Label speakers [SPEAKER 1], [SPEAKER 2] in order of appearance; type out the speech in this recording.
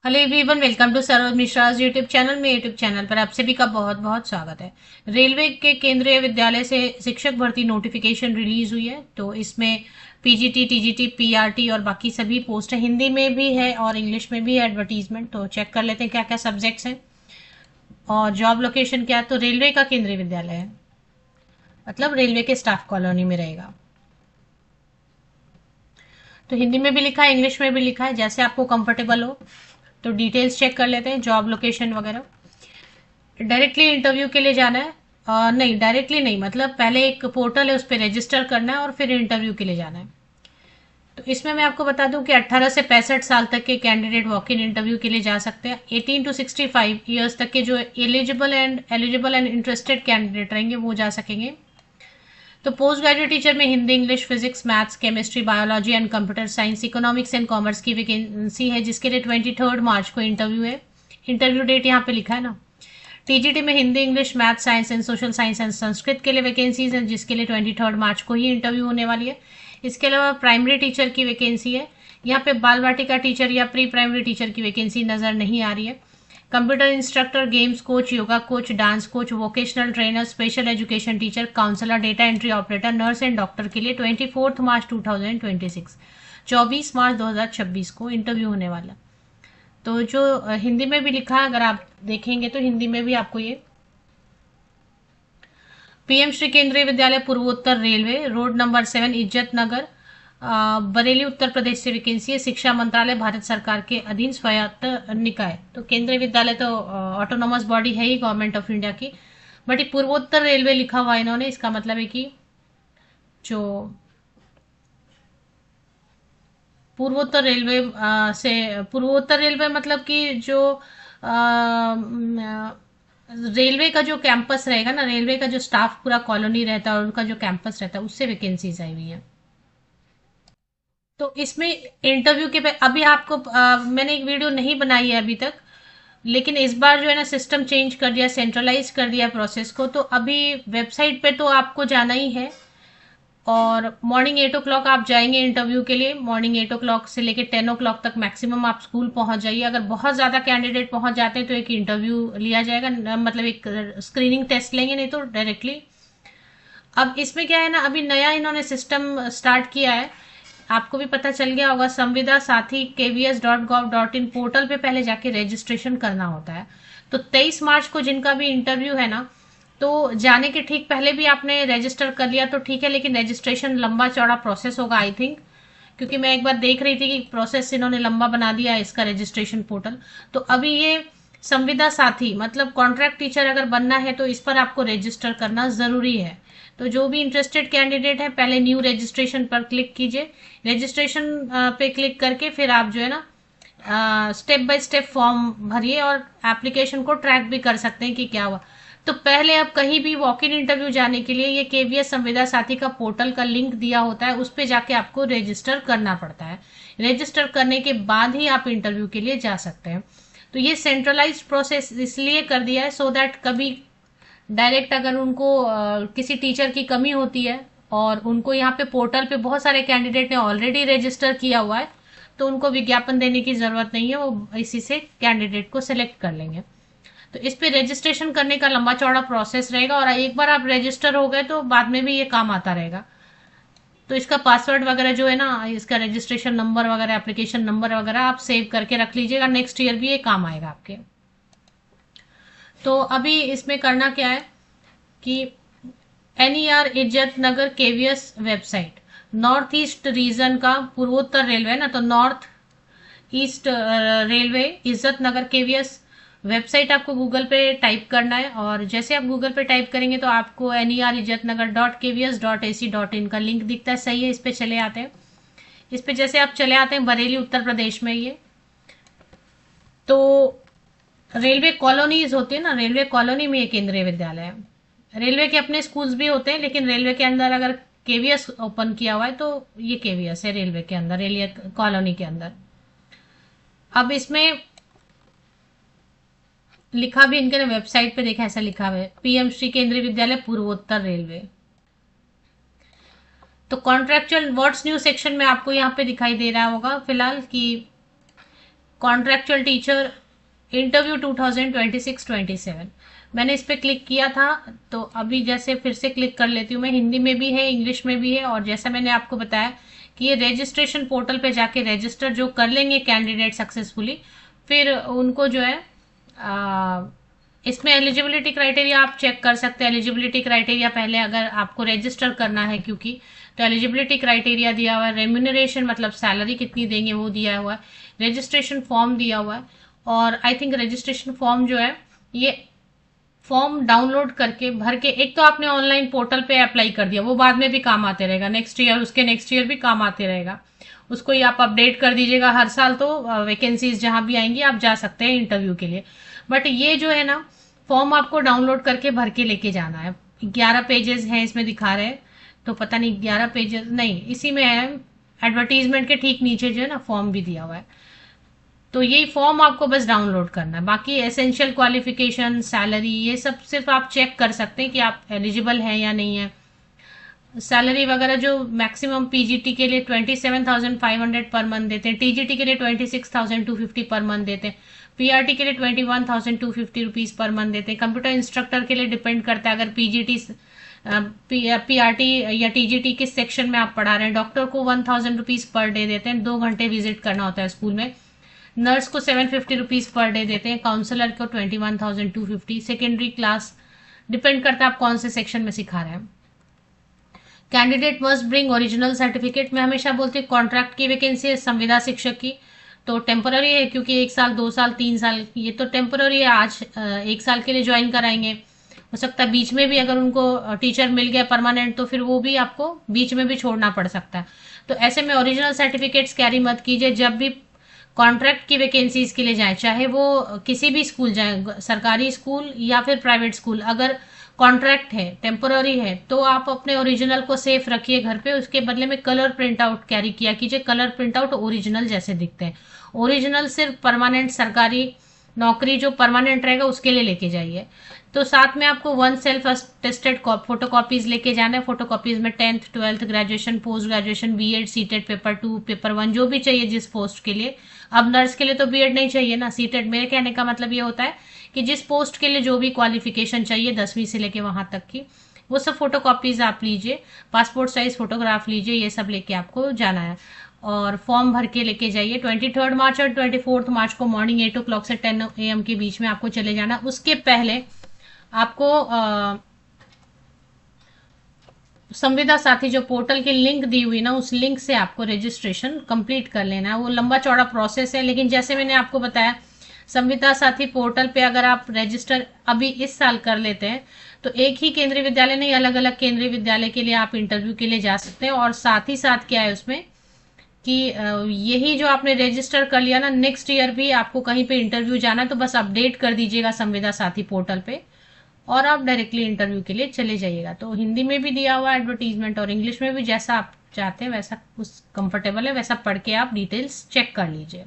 [SPEAKER 1] Hello everyone, welcome to Saroj Mishra's YouTube channel. में YouTube channel पर आप सभी का बहुत बहुत स्वागत है। रेलवे के केंद्रीय विद्यालय से शिक्षक भर्ती नोटिफिकेशन रिलीज हुई है। तो इसमें पीजीटी, टीजीटी, पीआरटी और बाकी सभी पोस्ट है। हिंदी में भी है और इंग्लिश में भी है एडवर्टीजमेंट। तो चेक कर लेते हैं क्या क्या सब्जेक्ट्स हैं और जॉब लोकेशन क्या है। तो रेलवे का केंद्रीय विद्यालय है, मतलब रेलवे के स्टाफ कॉलोनी में रहेगा। तो हिंदी में भी लिखा है, इंग्लिश में भी लिखा है, जैसे आपको कंफर्टेबल हो। तो डिटेल्स चेक कर लेते हैं, जॉब लोकेशन वगैरह। डायरेक्टली इंटरव्यू के लिए जाना है? नहीं, डायरेक्टली नहीं, मतलब पहले एक पोर्टल है, उस पर रजिस्टर करना है और फिर इंटरव्यू के लिए जाना है। तो इसमें मैं आपको बता दूं कि 18 से 65 साल तक के कैंडिडेट वॉक इन इंटरव्यू के लिए जा सकते हैं। 18 टू 65 ईयर्स तक के जो एलिजिबल एंड इंटरेस्टेड कैंडिडेट रहेंगे वो जा सकेंगे। तो पोस्ट ग्रेजुएट टीचर में Hindi, English, physics, maths, chemistry, biology and computer science, economics and commerce की वैकेंसी है, जिसके लिए 23 मार्च को इंटरव्यू है। इंटरव्यू डेट यहाँ पे लिखा है ना। टीजीटी में Hindi, English, math, science and social science and Sanskrit के लिए वैकेंसीज हैं, जिसके लिए 23 मार्च को ही इंटरव्यू होने वाली है। इसके अलावा प्राइमरी टीचर की वैकेंसी है। यहाँ पे बाल वाटिका टीचर या प्री प्राइमरी टीचर की वैकेंसी नजर नहीं आ रही है। Computer instructor, games coach, yoga coach, dance coach, vocational trainer, special education teacher, counsellor, data entry operator, nurse and doctor के लिए 24 मार्च 2026, 24 मार्च 2026 को इंटरव्यू होने वाला। तो जो हिंदी में भी लिखा है, अगर आप देखेंगे तो हिंदी में भी आपको ये पीएम श्री केंद्रीय विद्यालय पूर्वोत्तर रेलवे, रोड नंबर 7, इज्जत नगर, बरेली, उत्तर प्रदेश से वैकेंसी है। शिक्षा मंत्रालय, भारत सरकार के अधीन स्वायत्त निकाय। तो केंद्रीय विद्यालय तो ऑटोनोमस बॉडी है ही गवर्नमेंट ऑफ इंडिया की, बट ये पूर्वोत्तर रेलवे लिखा हुआ है इन्होंने। इसका मतलब है कि जो पूर्वोत्तर रेलवे पूर्वोत्तर रेलवे मतलब कि जो रेलवे का जो कैंपस रहेगा ना, रेलवे का जो स्टाफ पूरा कॉलोनी रहता है और उनका जो कैंपस रहता है, उससे वैकेंसीज आई हुई है। तो इसमें इंटरव्यू के अभी आपको मैंने एक वीडियो नहीं बनाई है अभी तक, लेकिन इस बार जो है ना सिस्टम चेंज कर दिया, सेंट्रलाइज कर दिया प्रोसेस को। तो अभी वेबसाइट पे तो आपको जाना ही है और मॉर्निंग 8 o'clock आप जाएंगे इंटरव्यू के लिए। मॉर्निंग 8 o'clock से लेकर 10 o'clock तक मैक्सिमम आप स्कूल पहुंच जाइए। अगर बहुत ज्यादा कैंडिडेट पहुंच जाते हैं तो एक इंटरव्यू लिया जाएगा, मतलब एक स्क्रीनिंग टेस्ट लेंगे, नहीं तो डायरेक्टली। अब इसमें क्या है ना, अभी नया इन्होंने सिस्टम स्टार्ट किया है। आपको भी पता चल गया होगा, संविदा साथी kvs.gov.in पोर्टल पे पहले जाके रजिस्ट्रेशन करना होता है। तो 23 मार्च को जिनका भी इंटरव्यू है ना, तो जाने के ठीक पहले भी आपने रजिस्टर कर लिया तो ठीक है, लेकिन रजिस्ट्रेशन लंबा चौड़ा प्रोसेस होगा आई थिंक, क्योंकि मैं एक बार देख रही थी कि प्रोसेस इन्होंने लंबा बना दिया है इसका रजिस्ट्रेशन पोर्टल। तो अभी ये संविदा साथी मतलब कॉन्ट्रैक्ट टीचर अगर बनना है तो इस पर आपको रजिस्टर करना जरूरी है। तो जो भी इंटरेस्टेड कैंडिडेट है, पहले न्यू रजिस्ट्रेशन पर क्लिक कीजिए। रजिस्ट्रेशन पे क्लिक करके फिर आप जो है ना स्टेप बाय स्टेप फॉर्म भरिए और एप्लीकेशन को ट्रैक भी कर सकते हैं कि क्या हुआ। तो पहले आप कहीं भी वॉक इन इंटरव्यू जाने के लिए ये केवीएस संविदा साथी का पोर्टल का लिंक दिया होता है, उस पे जाके आपको रजिस्टर करना पड़ता है। रजिस्टर करने के बाद ही आप इंटरव्यू के लिए जा सकते हैं। तो ये सेंट्रलाइज प्रोसेस इसलिए कर दिया है सो दैट कभी डायरेक्ट अगर उनको किसी टीचर की कमी होती है और उनको यहाँ पे पोर्टल पे बहुत सारे कैंडिडेट ने ऑलरेडी रजिस्टर किया हुआ है, तो उनको विज्ञापन देने की जरूरत नहीं है, वो इसी से कैंडिडेट को सिलेक्ट कर लेंगे। तो इस पे रजिस्ट्रेशन करने का लंबा चौड़ा प्रोसेस रहेगा और एक बार आप रजिस्टर हो गए तो बाद में भी ये काम आता रहेगा। तो इसका पासवर्ड वगैरह जो है ना, इसका रजिस्ट्रेशन नंबर वगैरह, एप्लीकेशन नंबर वगैरह आप सेव करके रख लीजिएगा, नेक्स्ट ईयर भी ये काम आएगा आपके। तो अभी इसमें करना क्या है कि NER Izzat Nagar KVS website, north east region का पूर्वोत्तर रेलवे ना, तो north east railway Izzat Nagar KVS website आपको गूगल पे टाइप करना है। और जैसे आप गूगल पे टाइप करेंगे तो आपको NER इज्जत नगर .kvs.ac.in का लिंक दिखता है, सही है, इस पे चले आते हैं। इस पे जैसे आप चले आते हैं, बरेली उत्तर प्रदेश में ये, तो रेलवे कॉलोनीज होती है ना, रेलवे कॉलोनी में ये केंद्रीय विद्यालय है। रेलवे के अपने स्कूल्स भी होते हैं, लेकिन रेलवे के अंदर अगर केवीएस ओपन किया हुआ है तो ये केवीएस है रेलवे के अंदर, रेलवे कॉलोनी के अंदर। अब इसमें लिखा भी इनके वेबसाइट पे देखा, ऐसा लिखा हुआ है पीएम श्री केंद्रीय विद्यालय पूर्वोत्तर रेलवे। तो कॉन्ट्रेक्चुअल व्हाट्स न्यू सेक्शन में आपको यहाँ पे दिखाई दे रहा होगा फिलहाल कि कॉन्ट्रेक्चुअल टीचर इंटरव्यू 2026-27, मैंने इस पे क्लिक किया था। तो अभी जैसे फिर से क्लिक कर लेती हूँ मैं, हिंदी में भी है, इंग्लिश में भी है। और जैसा मैंने आपको बताया कि ये रजिस्ट्रेशन पोर्टल पे जाके रजिस्टर जो कर लेंगे कैंडिडेट सक्सेसफुली, फिर उनको जो है इसमें एलिजिबिलिटी क्राइटेरिया आप चेक कर सकते हैं। एलिजिबिलिटी क्राइटेरिया पहले अगर आपको रजिस्टर करना है, क्योंकि तो एलिजिबिलिटी क्राइटेरिया दिया हुआ है, रेम्यूनरेशन मतलब सैलरी कितनी देंगे वो दिया हुआ है, रजिस्ट्रेशन फॉर्म दिया हुआ है। और आई थिंक रजिस्ट्रेशन फॉर्म जो है ये फॉर्म डाउनलोड करके भर के, एक तो आपने ऑनलाइन पोर्टल पे अप्लाई कर दिया, वो बाद में भी काम आते रहेगा, नेक्स्ट ईयर उसके नेक्स्ट ईयर भी काम आते रहेगा, उसको ही आप अपडेट कर दीजिएगा हर साल। तो वैकेंसीज जहां भी आएंगी आप जा सकते हैं इंटरव्यू के लिए। बट ये जो है ना फॉर्म आपको डाउनलोड करके भर के लेके जाना है। 11 पेजेस हैं इसमें दिखा रहे हैं, तो पता नहीं 11 पेजेस नहीं, इसी में है, एडवर्टीजमेंट के ठीक नीचे जो है ना फॉर्म भी दिया हुआ है। तो यही फॉर्म आपको बस डाउनलोड करना है। बाकी एसेंशियल क्वालिफिकेशन, सैलरी, ये सब सिर्फ आप चेक कर सकते हैं कि आप एलिजिबल हैं या नहीं है। सैलरी वगैरह जो मैक्सिमम पीजीटी के लिए 27,500 पर मंथ देते हैं, टीजीटी के लिए 26,250 पर मंथ देते हैं, पीआरटी के लिए 21,250 रुपीज पर मंथ देते हैं। कंप्यूटर इंस्ट्रक्टर के लिए डिपेंड करता है, अगर पीजीटी पीआरटी या टीजीटी किस सेक्शन में आप पढ़ा रहे हैं। डॉक्टर को 1,000 रुपीज पर डे देते हैं, 2 घंटे विजिट करना होता है स्कूल में। नर्स को 750 रुपीज पर डे देते हैं, काउंसलर को 21,250। सेकेंडरी क्लास डिपेंड करता है आप कौन से सेक्शन में सिखा रहे हैं। Candidate must bring original certificate. मैं हमेशा बोलती हूँ कॉन्ट्रैक्ट की वैकेंसी है संविदा शिक्षक की, तो टेम्पररी है, क्योंकि 1 साल 2 साल 3 साल ये तो टेम्पररी है। आज 1 साल के लिए ज्वाइन कराएंगे, हो सकता है बीच में भी अगर उनको टीचर मिल गया परमानेंट तो फिर वो भी आपको बीच में भी छोड़ना पड़ सकता है। तो ऐसे में ओरिजिनल सर्टिफिकेट्स कैरी मत कीजिए जब भी कॉन्ट्रैक्ट की वैकेंसीज के लिए जाए, चाहे वो किसी भी स्कूल जाए, सरकारी स्कूल या फिर प्राइवेट स्कूल। अगर कॉन्ट्रैक्ट है, टेम्पोररी है, तो आप अपने ओरिजिनल को सेफ रखिए घर पे, उसके बदले में कलर प्रिंट आउट कैरी किया कीजिए। कलर प्रिंट आउट ओरिजिनल जैसे दिखते हैं। ओरिजिनल सिर्फ परमानेंट सरकारी नौकरी जो परमानेंट रहेगा उसके लिए लेके जाइए। तो साथ में आपको 1 सेल्फ अटेस्टेड फोटो कॉपीज लेके जाना है। फोटो कॉपीज में 10th 12th graduation, post graduation, BEd, CTET paper 2 paper 1 जो भी चाहिए जिस पोस्ट के लिए। अब नर्स के लिए तो बीएड नहीं चाहिए ना, सीटेट। मेरे कहने का मतलब ये होता है कि जिस पोस्ट के लिए जो भी क्वालिफिकेशन चाहिए 10वीं से लेके वहां तक की, वो सब फोटो कॉपीज आप लीजिए। पासपोर्ट साइज फोटोग्राफ लीजिए, ये सब लेके आपको जाना है। और फॉर्म भर के लेके जाइए। 23 मार्च और 24 मार्च को मॉर्निंग 8 o'clock से 10 AM के बीच में आपको चले जाना। उसके पहले आपको संविदा साथी जो पोर्टल की लिंक दी हुई ना, उस लिंक से आपको रजिस्ट्रेशन कंप्लीट कर लेना है। वो लंबा चौड़ा प्रोसेस है, लेकिन जैसे मैंने आपको बताया संविदा साथी पोर्टल पे अगर आप रजिस्टर अभी इस साल कर लेते हैं तो एक ही केंद्रीय विद्यालय नहीं, अलग अलग केंद्रीय विद्यालय के लिए आप इंटरव्यू के लिए जा सकते हैं। और साथ ही साथ क्या है उसमें कि यही जो आपने रजिस्टर कर लिया ना, नेक्स्ट ईयर भी आपको कहीं पे इंटरव्यू जाना है तो बस अपडेट कर दीजिएगा संविदा साथी पोर्टल पे और आप डायरेक्टली इंटरव्यू के लिए चले जाइएगा। तो हिंदी में भी दिया हुआ एडवर्टीजमेंट और इंग्लिश में भी, जैसा आप चाहते हैं वैसा उस कंफर्टेबल है वैसा पढ़ के आप डिटेल्स चेक कर लीजिए।